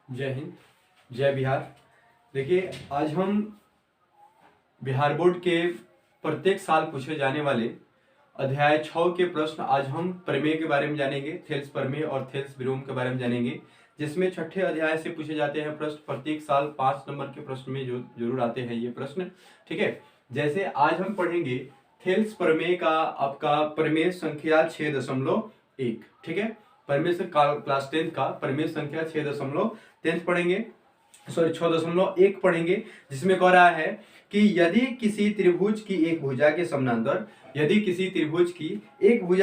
जय हिंद, जय बिहार। देखिए, आज हम बिहार बोर्ड के प्रत्येक साल पूछे जाने वाले अध्याय 6 के प्रश्न आज हम प्रमेय के बारे में जानेंगे। थेल्स प्रमेय और थेल्स विलोम के बारे में जानेंगे, जिसमें छठे अध्याय से पूछे जाते हैं प्रश्न। प्रत्येक साल 5 नंबर के प्रश्न में जो जरूर आते हैं ये प्रश्न। ठीक है, जैसे आज हम पढ़ेंगे थेल्स प्रमेय का आपका प्रमेय संख्या 6.1। ठीक है, प्रमेय से क्लास 10 का प्रमेय संख्या 6.10 पढ़ेंगे, सॉरी 6.1 पढ़ेंगे, जिसमें कह रहा है कि यदि किसी त्रिभुज की एक भुजा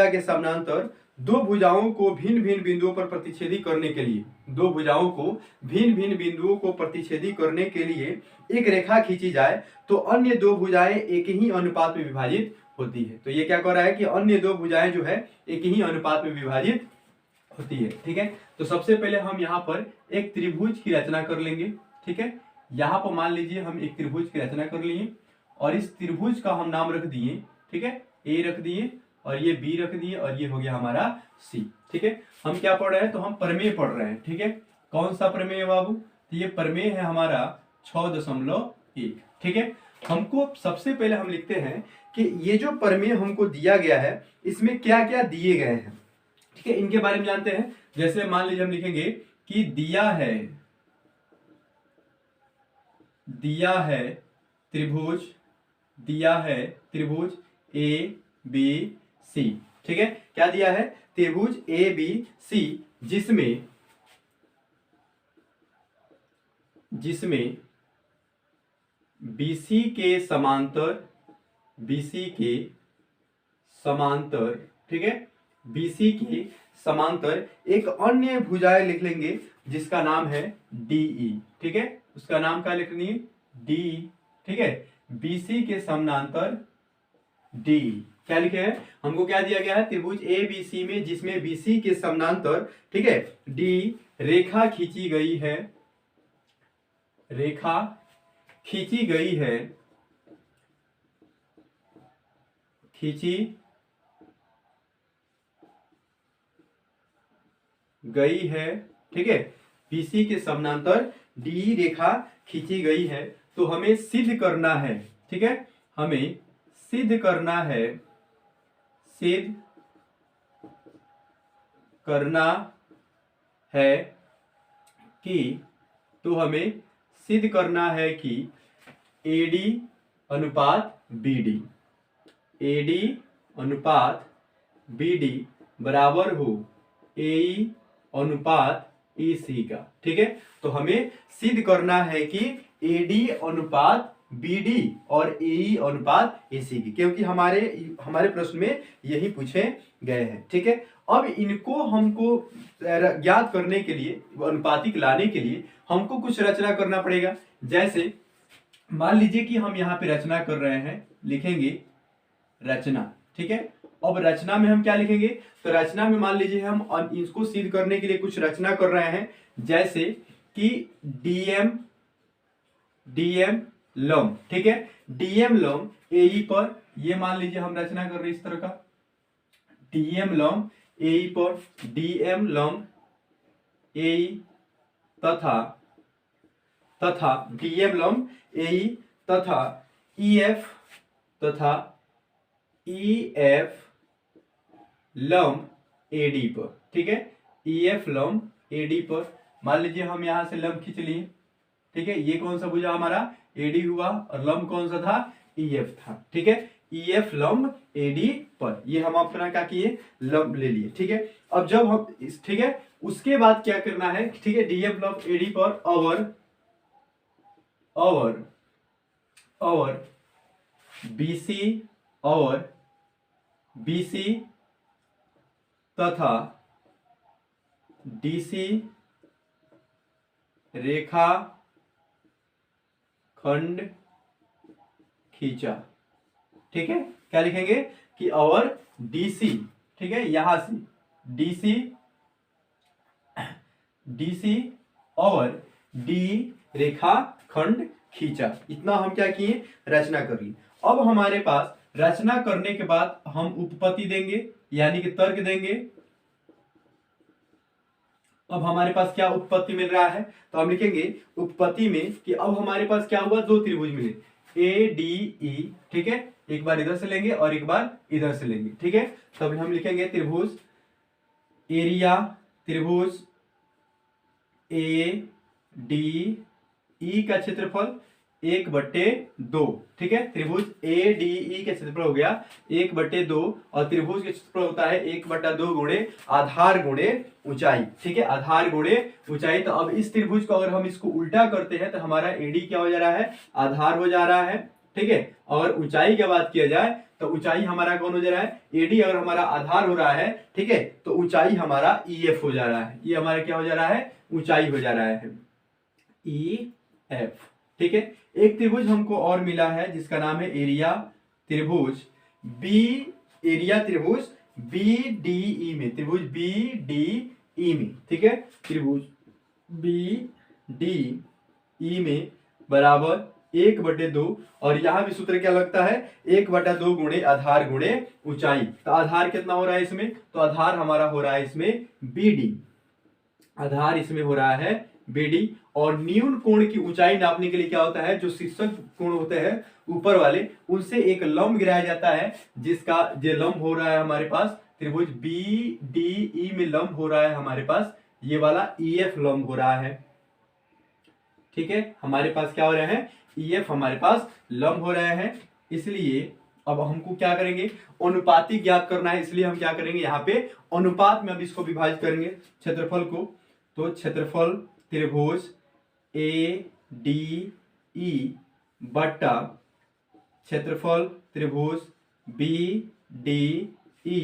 के समानांतर दो भुजाओं को भिन्न भिन्न बिंदुओं पर प्रतिच्छेदी करने के लिए एक रेखा खींची जाए तो अन्य दो भुजाएं एक ही अनुपात में विभाजित होती है। तो ये क्या कह रहा है कि अन्य दो भुजाएं जो है एक ही अनुपात में विभाजित होती है। ठीक है, तो सबसे पहले हम यहाँ पर एक त्रिभुज की रचना कर लेंगे। ठीक है, यहाँ पर मान लीजिए हम एक त्रिभुज की रचना कर लिए और इस त्रिभुज का हम नाम रख दिए। ठीक है, ए रख दिए और ये बी रख दिए और ये हो गया हमारा सी। ठीक है, हम क्या पढ़ रहे हैं? तो हम प्रमेय पढ़ रहे हैं। ठीक है, कौन सा प्रमेय है बाबू? तो ये प्रमेय है हमारा 6.1। ठीक है, हमको सबसे पहले हम लिखते हैं कि ये जो प्रमेय हमको दिया गया है इसमें क्या क्या दिए गए हैं। ठीक है, इनके बारे में जानते हैं। जैसे मान लीजिए हम लिखेंगे कि दिया है त्रिभुज ए बी सी। ठीक है, क्या दिया है? त्रिभुज ए बी सी, जिसमें बीसी के समांतर ठीक है, बीसी के समांतर एक अन्य भुजाएं लिख लेंगे जिसका नाम है डीई। ठीक है, उसका नाम क्या लिखनी है? डीई। ठीक है, बीसी के समांतर डीई। क्या लिखे हैं? हमको क्या दिया गया है? त्रिभुज ए बी सी में जिसमें बीसी के समांतर ठीक है डी रेखा खींची गई है ठीक है, बीसी के समानांतर डी रेखा खींची गई है। तो हमें सिद्ध करना है। ठीक है, हमें सिद्ध करना है कि एडी अनुपात बीडी बराबर हो एई अनुपात ईसी का। ठीक है, तो हमें सिद्ध करना है कि एडी अनुपात बीडी और एई अनुपात एसी की, क्योंकि हमारे प्रश्न में यही पूछे गए हैं। ठीक है, अब इनको हमको ज्ञात करने के लिए, अनुपातिक लाने के लिए हमको कुछ रचना करना पड़ेगा। जैसे मान लीजिए कि हम यहाँ पे रचना कर रहे हैं, लिखेंगे रचना। ठीक है, अब रचना में हम क्या लिखेंगे? तो रचना में मान लीजिए हम इसको सिद्ध करने के लिए कुछ रचना कर रहे हैं, जैसे कि डीएम लंब। ठीक है, डीएम लंब एई पर, ये मान लीजिए हम रचना कर रहे हैं इस तरह का डीएम लंब एई पर, डीएम लंब एई तथा डीएम लंब एई तथा ईएफ लंब एडी पर। ठीक है, ईएफ लंब एडी पर मान लीजिए हम यहां से लंब खींच लिए। ठीक है, ये कौन सा भुजा हमारा? एडी हुआ और लंब कौन सा था? ईएफ था। ठीक है, ईएफ लंब एडी पर, ये हम अपना क्या किए? लंब ले लिए। ठीक है, अब जब हम ठीक है, उसके बाद क्या करना है? ठीक है, डीएफ लंब एडी पर और बीसी तथा डीसी रेखा खंड खींचा। ठीक है, क्या लिखेंगे कि और डीसी, ठीक है, यहां से डीसी और डी रेखा खंड खींचा। इतना हम क्या किए? रचना कर ली। अब हमारे पास रचना करने के बाद हम उपपत्ति देंगे, यानी कि तर्क देंगे। अब हमारे पास क्या उत्पत्ति मिल रहा है, तो हम लिखेंगे उत्पत्ति में कि अब हमारे पास क्या हुआ, दो त्रिभुज मिले ए डी ई, ठीक है, एक बार इधर से लेंगे और एक बार इधर से लेंगे, ठीक है। तब हम लिखेंगे त्रिभुज एरिया, त्रिभुज ए डी ई का क्षेत्रफल 1/2, ठीक है। त्रिभुज ए डी ई का क्षेत्रफल हो गया 1/2 और त्रिभुज का क्षेत्रफल होता है 1/2 गुणे आधार गुणे ऊंचाई, ठीक है, आधार गुणे ऊंचाई। तो अब इस त्रिभुज को अगर हम इसको उल्टा करते हैं तो हमारा एडी क्या हो जा रहा है, आधार हो जा रहा है, ठीक है। और ऊंचाई की बात किया जाए तो ऊंचाई हमारा कौन हो जा रहा है, एडी अगर हमारा आधार हो रहा है, ठीक है, तो ऊंचाई हमारा ईएफ हो जा रहा है, ये हमारा क्या हो जा रहा है, ऊंचाई हो जा रहा है ई एफ, ठीक है। एक त्रिभुज हमको और मिला है जिसका नाम है एरिया त्रिभुज बी, एरिया त्रिभुज बी डी ई में, त्रिभुज बी डी ई में, ठीक है, त्रिभुज बी डी ई में बराबर 1/2 और यहां भी सूत्र क्या लगता है, 1/2 गुणे आधार गुणे ऊंचाई। तो आधार कितना हो रहा है इसमें, तो आधार हमारा हो रहा है इसमें बी डी, आधार इसमें हो रहा है बीडी। और न्यून कोण की ऊंचाई नापने के लिए क्या होता है, जो शीर्षक कोण होते हैं ऊपर वाले, उनसे एक लंब गिराया जाता है, जिसका जो लंब हो रहा है हमारे पास त्रिभुज बी डी ई में लंब हो रहा है हमारे पास ये वाला ईएफ लंब हो रहा है, ठीक है। हमारे पास क्या हो रहे हैं, ईएफ हमारे पास लंब हो रहे हैं। इसलिए अब हमको क्या करेंगे, अनुपाती ज्ञात करना है, इसलिए हम क्या करेंगे, यहाँ पे अनुपात में अब इसको विभाजित करेंगे क्षेत्रफल को। तो क्षेत्रफल त्रिभुज ए डी ई बट्टा क्षेत्रफल त्रिभुज बी डी ई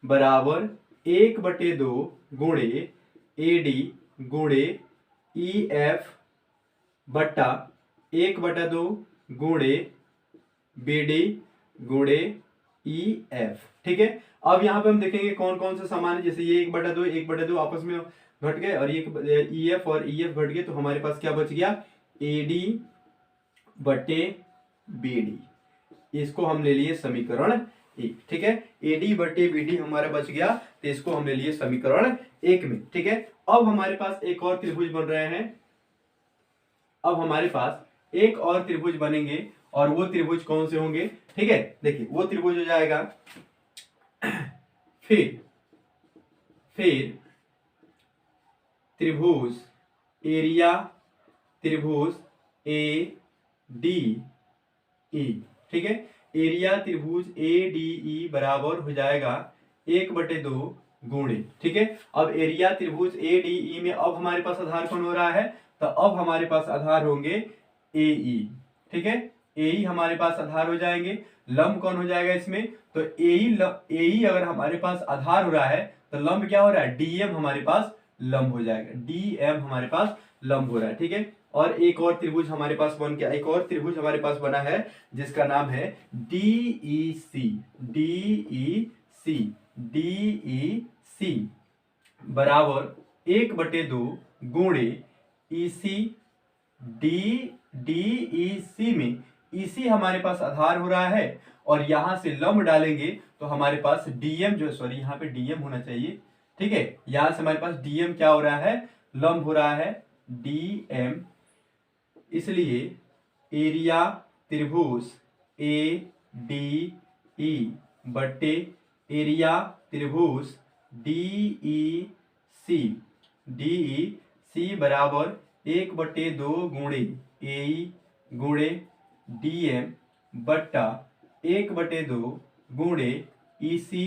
बराबर 1/2 गुणे ए डी गुणे ई एफ बट्टा 1/2 गुणे बी डी गुणे ई एफ, ठीक है। अब यहाँ पे हम देखेंगे कौन कौन से समान है, जैसे ये 1/2 आपस में घट गए और ये ई एफ और ई एफ घट गए, तो हमारे पास क्या बच गया, ए डी बटे बी डी, इसको हम ले लिए समीकरण 1, ठीक है। ए डी बटे बी डी हमारा बच गया, तो इसको हम ले लिए समीकरण 1 में, ठीक है। अब हमारे पास एक और त्रिभुज बन रहे हैं, अब हमारे पास एक और त्रिभुज बनेंगे और वो त्रिभुज कौन से होंगे, ठीक है। देखिए वो त्रिभुज हो जाएगा फिर त्रिभुज एरिया त्रिभुज ए डी ई, ठीक है। एरिया त्रिभुज ए डी ई बराबर हो जाएगा 1/2 गुणे, ठीक है। अब एरिया त्रिभुज ए डी ई में अब हमारे पास आधार कौन हो रहा है, तो अब हमारे पास आधार होंगे ए ई, ठीक है। ए ई हमारे पास आधार हो जाएंगे, लंब कौन हो जाएगा इसमें, तो ए ई अगर हमारे पास आधार हो रहा है तो लंब क्या हो रहा है, डीएम हमारे पास लंब हो जाएगा, डीएम हमारे पास लंब हो रहा है, ठीक है। और एक और त्रिभुज हमारे पास बन गया, एक और त्रिभुज हमारे पास बना है जिसका नाम है डीईसी, डीईसी, डीईसी बराबर 1/2 गुणे ईसी, डीईसी में ईसी हमारे पास आधार हो रहा है और यहां से लंब डालेंगे तो हमारे पास डीएम जो, सॉरी यहाँ पे डीएम होना चाहिए, ठीक है। यहां से हमारे पास डीएम क्या हो रहा है, लंब हो रहा है डीएम, इसलिए एरिया त्रिभुज ए डी ई बट्टे एरिया त्रिभुज डीई सी बराबर 1/2 गुणे ए गुणे डीएम बट्टा 1/2 गुणे ईसी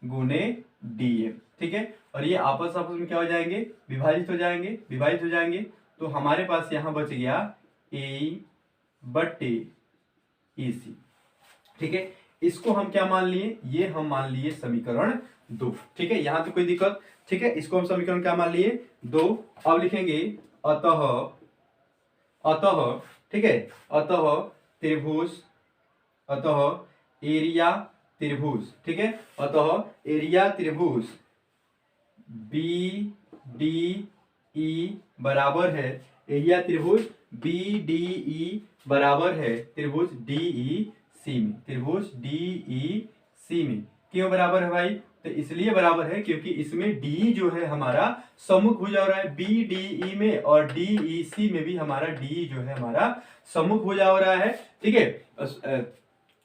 गुणे डीएम, ठीक है। और ये आपस में क्या हो जाएंगे, विभाजित हो जाएंगे, तो हमारे पास यहां बच गया ए बट्टे ईसी, ठीक है। इसको हम क्या मान लिए, ये हम मान लिए समीकरण 2, ठीक है। यहां तो कोई दिक्कत, ठीक है। इसको हम समीकरण क्या मान लिए 2। अब लिखेंगे अतः, ठीक है, अतः एरिया त्रिभुज, ठीक है, अतः एरिया त्रिभुज बी डी ई बराबर है, एरिया त्रिभुज बी डी ई बराबर है त्रिभुज डी ई सी में, त्रिभुज डी ई सी में। क्यों बराबर है भाई, तो इसलिए बराबर है क्योंकि इसमें डी जो है हमारा सम्मुख भुजा हो रहा है बी डी ई में, और डी ई सी में भी हमारा डी जो है हमारा सम्मुख भुजा हो रहा है। ठीक है,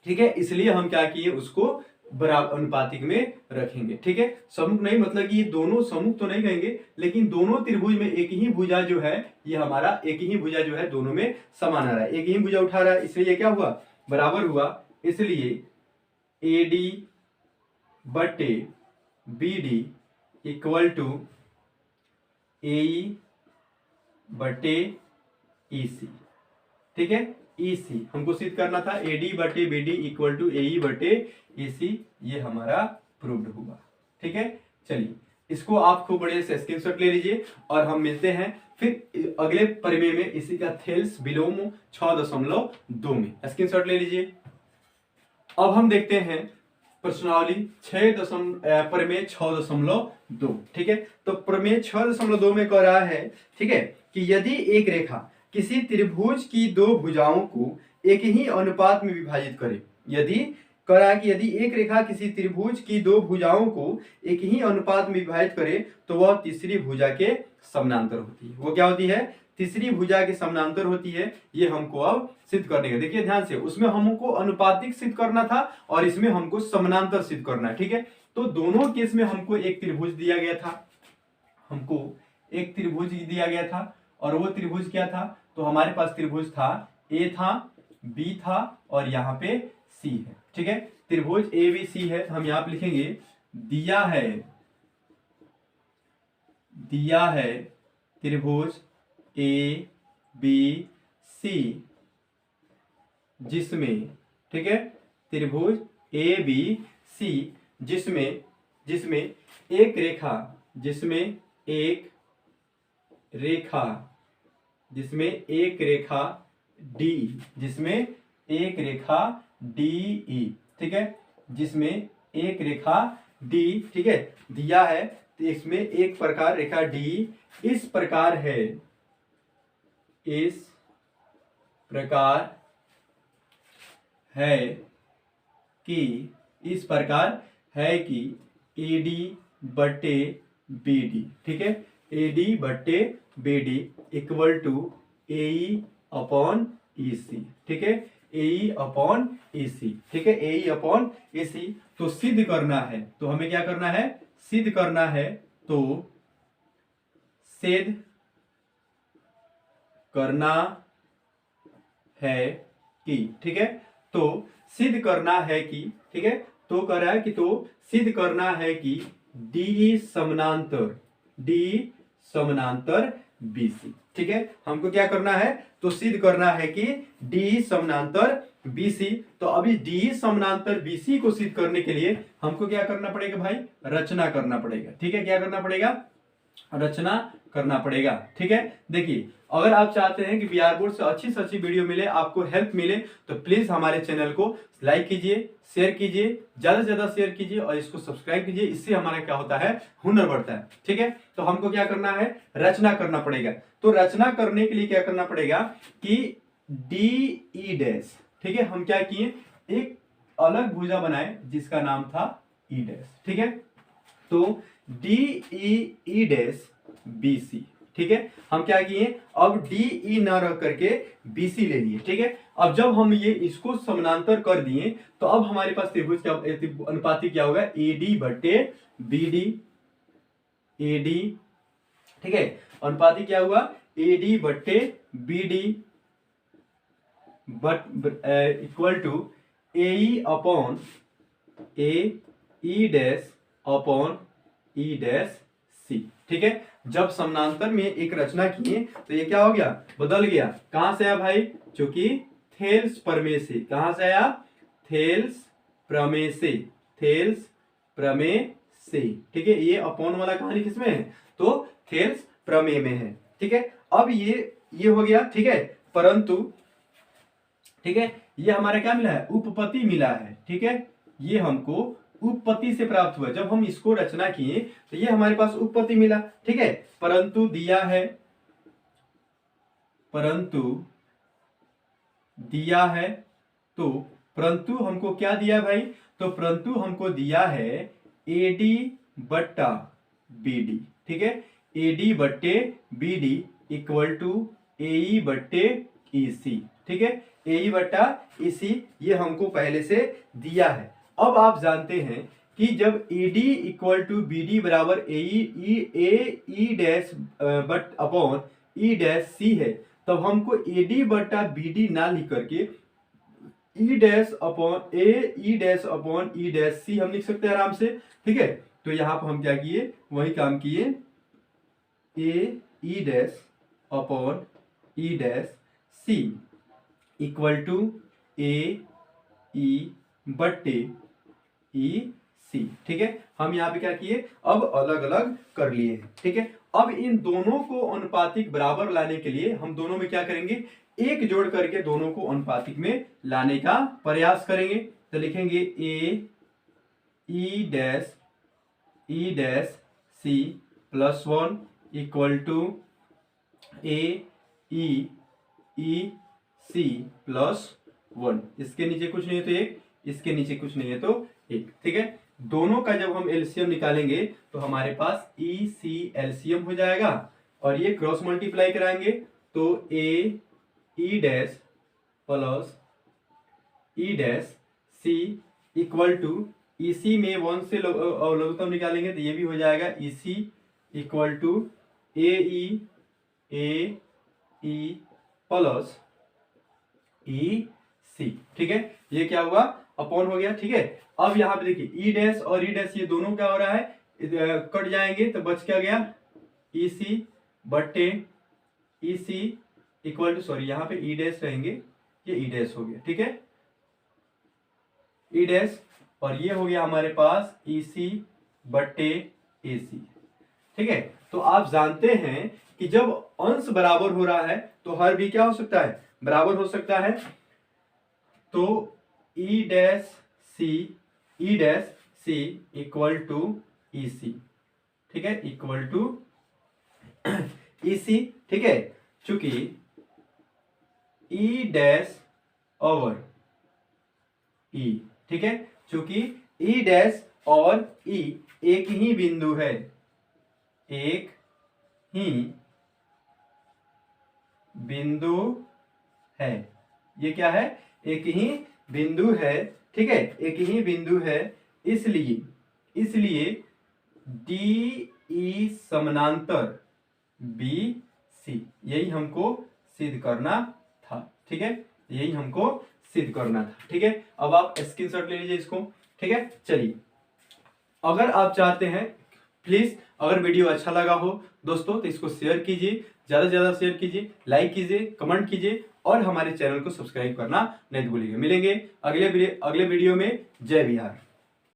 ठीक है, इसलिए हम क्या किए, उसको बराबर अनुपातिक में रखेंगे। ठीक है, सम्मुख नहीं मतलब कि ये दोनों सम्मुख तो नहीं कहेंगे, लेकिन दोनों त्रिभुज में एक ही भुजा जो है ये हमारा एक ही भुजा जो है दोनों में समान आ रहा है, एक ही भुजा उठा रहा है, इसलिए ये क्या हुआ, बराबर हुआ। इसलिए ए डी बटे बी डी इक्वल टू ए बटे ई सी। ठीक है, ई सी हमको सिद्ध करना था, ए डी बटे बी डी इक्वल टू ए बटे ई सी, ये हमारा प्रूव्ड हुआ। ठीक है, चलिए इसको आप खूब बढ़िया से स्क्रीनशॉट ले लीजिए और हम मिलते हैं फिर अगले प्रमेय में, इसी का थेल्स विलोम 6.2 में। स्क्रीनशॉट ले लीजिए। अब हम देखते हैं प्रश्नावली प्रमेय 6.2। ठीक है, तो प्रमेय 6.2 में कह रहा है, ठीक है, कि यदि एक रेखा किसी त्रिभुज की दो भुजाओं को एक ही अनुपात में विभाजित करे, यदि कह रहा है कि यदि एक रेखा किसी त्रिभुज की दो भुजाओं को एक ही अनुपात में विभाजित करे तो वह तीसरी भुजा के समानांतर होती है। वो क्या होती है, तीसरी भुजा के समानांतर होती है। ये हमको अब सिद्ध करने का, देखिए ध्यान से, उसमें हमको अनुपातिक सिद्ध करना था और इसमें हमको समानांतर सिद्ध करना है। ठीक है, तो दोनों केस में हमको एक त्रिभुज दिया गया था, हमको एक त्रिभुज दिया गया था, और वो त्रिभुज क्या था, तो हमारे पास त्रिभुज था, ए था, बी था और यहाँ पे सी है। ठीक है, त्रिभुज ए बी सी है, हम यहाँ पे लिखेंगे दिया है त्रिभुज ए बी सी जिसमें, ठीक है, त्रिभुज ए बी सी जिसमें एक रेखा डी ई, ठीक है, जिसमें एक रेखा डी, ठीक है, दिया है, तो इसमें एक प्रकार रेखा डी इस प्रकार है कि AD बटे BD, ठीक है, AD बटे BD equal to AE upon EC। ठीक है, AE अपॉन EC, ठीक है, AE अपॉन EC। तो सिद्ध करना है, तो हमें क्या करना है, सिद्ध करना है, तो सिद्ध करना है कि, ठीक है, तो सिद्ध करना है कि, ठीक है, तो कह रहा है कि तो सिद्ध करना है कि डी समानांतर BC। ठीक है, हमको क्या करना है, तो सिद्ध करना है कि डी समानांतर BC। तो अभी डी समानांतर BC को सिद्ध करने के लिए हमको क्या करना पड़ेगा भाई, रचना करना पड़ेगा। ठीक है, क्या करना पड़ेगा, रचना करना पड़ेगा। ठीक है, देखिए अगर आप चाहते हैं कि बिहार बोर्ड से अच्छी से अच्छी वीडियो मिले, आपको हेल्प मिले, तो प्लीज हमारे चैनल को लाइक कीजिए, शेयर कीजिए, ज्यादा से ज्यादा शेयर कीजिए और इसको सब्सक्राइब कीजिए। इससे हमारा क्या होता है, हुनर बढ़ता है। ठीक है, तो हमको क्या करना है, रचना करना पड़ेगा। तो रचना करने के लिए क्या करना पड़ेगा कि डी ई डैश, ठीक है, हम क्या किए, एक अलग भुजा बनाए जिसका नाम था ई डैश। ठीक है, तो डी ई डैश BC। ठीक है, हम क्या किए, अब DE ना रख करके BC ले लिए। ठीक है, अब जब हम ये इसको समानांतर कर दिए तो अब हमारे पास त्रिभुज क्या अनुपातिक क्या होगा, AD बटे BD, AD, ठीक है, अनुपातिक क्या हुआ, AD बटे BD equal to AE upon AE dash upon E dash C। ठीक है, जब समानांतर में एक रचना किए तो ये क्या हो गया, बदल गया। कहां से आया भाई, चूंकि थेल्स प्रमेय से, कहां से आया, थेल्स प्रमेय से। ठीक है, ये अपॉन वाला कहानी किसमें है, तो थेल्स प्रमेय में है। ठीक है, अब ये हो गया। ठीक है, परंतु, ठीक है, ये हमारा क्या मिला है, उपपत्ति मिला है। ठीक है, ये हमको उपपत्ति से प्राप्त हुआ। जब हम इसको रचना किए तो ये हमारे पास उपपत्ति मिला। ठीक है, परंतु दिया है, तो परंतु हमको क्या दिया भाई, तो परंतु हमको दिया है AD बट्टा BD, ठीक है, AD बट्टे BD इक्वल टू AE बट्टे EC, ठीक है, AE बट्टा EC ये हमको पहले से दिया है। अब आप जानते हैं कि जब AD इक्वल टू BD बराबर AE dash but upon E dash C है, तब हमको AD बट्टा BD ना लिख करके E dash upon E dash C हम लिख सकते हैं आराम से, ठीक है। तो यहाँ पर हम क्या किए, वही काम किए, E dash upon E dash C equal to AE बट्टे EC, ठीक है। हम यहाँ पे क्या किए, अब अलग अलग कर लिए, ठीक है। अब इन दोनों को अनुपातिक बराबर लाने के लिए हम दोनों में क्या करेंगे, एक जोड़ करके दोनों को अनुपातिक में लाने का प्रयास करेंगे। तो लिखेंगे E dash C plus 1 equal to AE C plus 1, इसके नीचे कुछ नहीं है तो एक, इसके नीचे कुछ नहीं है तो एक, ठीक है। दोनों का जब हम एलसीएम निकालेंगे तो हमारे पास EC एलसीएम हो जाएगा, और ये क्रॉस मल्टीप्लाई कराएंगे तो E dash plus E dash C equal to EC में 1 से लघुत्तम निकालेंगे तो ये भी हो जाएगा EC equal to AE plus EC, ठीक है। ये क्या हुआ, अपॉन हो गया, ठीक है। अब यहाँ पे देखिए E डैश और E डैश ये दोनों क्या हो रहा है, कट जाएंगे तो बच क्या गया, EC बट्टे EC इक्वल टू, सॉरी यहाँ पे E डैश रहेंगे, ये E डैश हो गया, ठीक है, E डैश, और ये हो गया हमारे पास EC बट्टे AC, ठीक है। तो आप जानते हैं कि जब अंश बराबर हो रहा है तो हर भी क्या हो सकता है, बराबर हो सकता है। तो E dash C equal to EC, ठीक है, इक्वल टू EC, ठीक है। चूंकि E डैश और E, ठीक है, चूंकि E डैश और E एक ही बिंदु है, एक ही बिंदु है, ये क्या है, एक ही बिंदु है, ठीक है, एक ही बिंदु है, इसलिए DE समानांतर BC, यही हमको सिद्ध करना था, ठीक है, यही हमको सिद्ध करना था, ठीक है। अब आप स्क्रीनशॉट ले लीजिए इसको, ठीक है। चलिए, अगर आप चाहते हैं, प्लीज अगर वीडियो अच्छा लगा हो दोस्तों तो इसको शेयर कीजिए, ज्यादा से ज्यादा शेयर कीजिए, लाइक कीजिए, कमेंट कीजिए, और हमारे चैनल को सब्सक्राइब करना नहीं भूलिएगा। मिलेंगे अगले वीडियो में। जय बिहार।